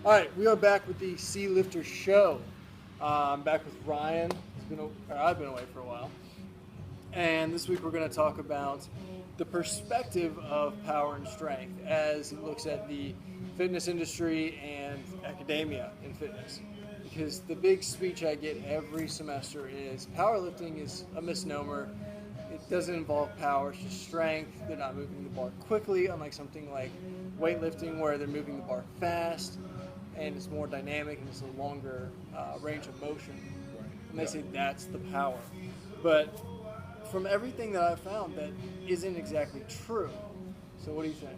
All right, we are back with the Sea Lifter Show. I'm back with Ryan. I've been away for a while. And this week we're going to talk about the perspective of power and strength as it looks at the fitness industry and academia in fitness. Because the big speech I get every semester is powerlifting is a misnomer. It doesn't involve power, it's just strength. They're not moving the bar quickly, unlike something like weightlifting where they're moving the bar fast and it's more dynamic and it's a longer range of motion. And they say that's the power. But from everything that I've found, that isn't exactly true. So what do you think?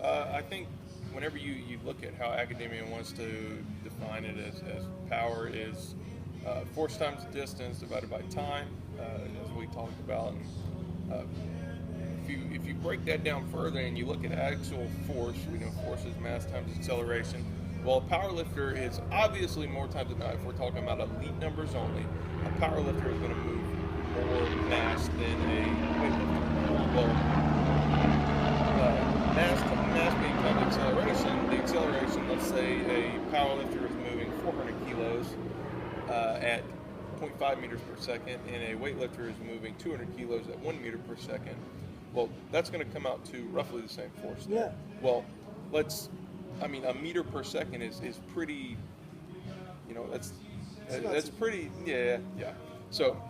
I think whenever you look at how academia wants to define it as power is force times distance divided by time, as we talked about. And, if you break that down further and you look at actual force, we know force is mass times acceleration. Well, a powerlifter is obviously more times than not. If we're talking about elite numbers only, a powerlifter is going to move more mass than a weightlifter. Well, mass being times acceleration, the acceleration, let's say a powerlifter is moving 400 kilos at 0.5 meters per second, and a weightlifter is moving 200 kilos at 1 meter per second. Well, that's going to come out to roughly the same force. Yeah. Well, a meter per second is pretty, that's pretty, yeah. So,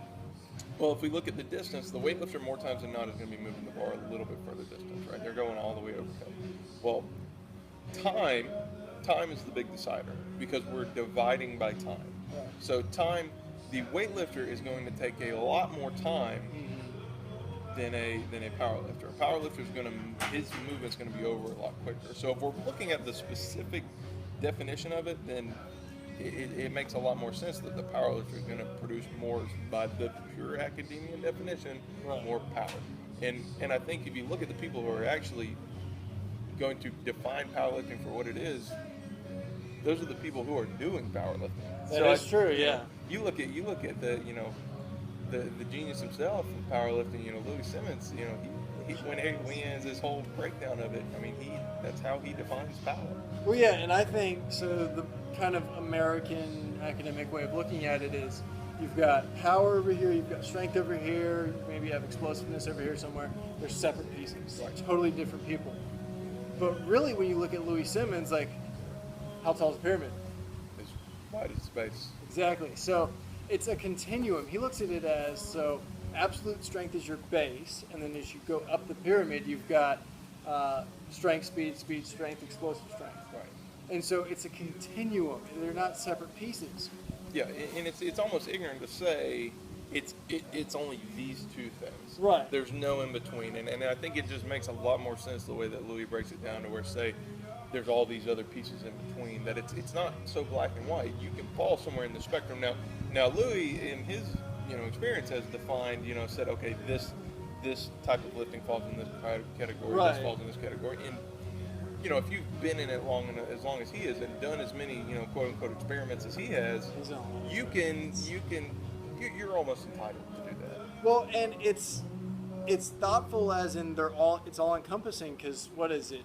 well, if we look at the distance, the weightlifter more times than not is going to be moving the bar a little bit further distance, right? They're going all the way overhead. Well, time is the big decider because we're dividing by time. Right. So time, the weightlifter is going to take a lot more time than a powerlifter. A powerlifter his movement's going to be over a lot quicker. So if we're looking at the specific definition of it, then it makes a lot more sense that the powerlifter is going to produce more by the pure academia definition, right, more power. And I think if you look at the people who are actually going to define powerlifting for what it is, those are the people who are doing powerlifting. That is true, yeah. You look at the the genius himself in powerlifting, Louis Simmons, he when he wins this whole breakdown of it, that's how he defines power. Well, yeah, and I think, so the kind of American academic way of looking at it is you've got power over here, you've got strength over here, maybe you have explosiveness over here somewhere. They're separate pieces, right, totally different people. But really, when you look at Louis Simmons, like, how tall is the pyramid? As wide as space. Exactly. So it's a continuum. He looks at it as, so absolute strength is your base, and then as you go up the pyramid, you've got strength, speed, strength, explosive strength. Right. And so it's a continuum. They're not separate pieces. Yeah, and it's almost ignorant to say it's only these two things. Right. There's no in between, and I think it just makes a lot more sense the way that Louis breaks it down to where, say, there's all these other pieces in between, that it's not so black and white. You can fall somewhere in the spectrum. Now Louis, in his experience, has defined, said, okay, this type of lifting falls in this category, right, this falls in this category, and if you've been in it as long as he has and done as many quote unquote experiments as he has, you're almost entitled to do that. Well, and it's thoughtful, as in it's all encompassing, because what is it?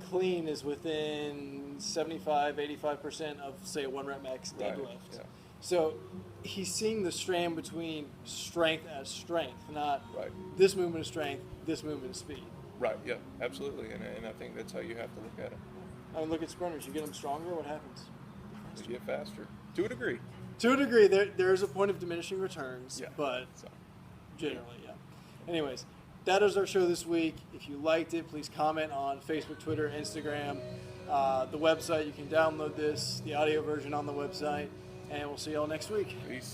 Clean is within 75-85% of, say, a 1 rep max deadlift. Right. Yeah. So he's seeing the strand between strength as strength, not right, this movement is strength, this movement is speed. Right, yeah, absolutely, and I think that's how you have to look at it. I mean, look at sprinters. You get them stronger, what happens? You get faster, to a degree. To a degree, there's a point of diminishing returns, yeah, but generally, yeah. Anyways, that is our show this week. If you liked it, please comment on Facebook, Twitter, Instagram, the website. You can download the audio version on the website, and we'll see y'all next week. Peace.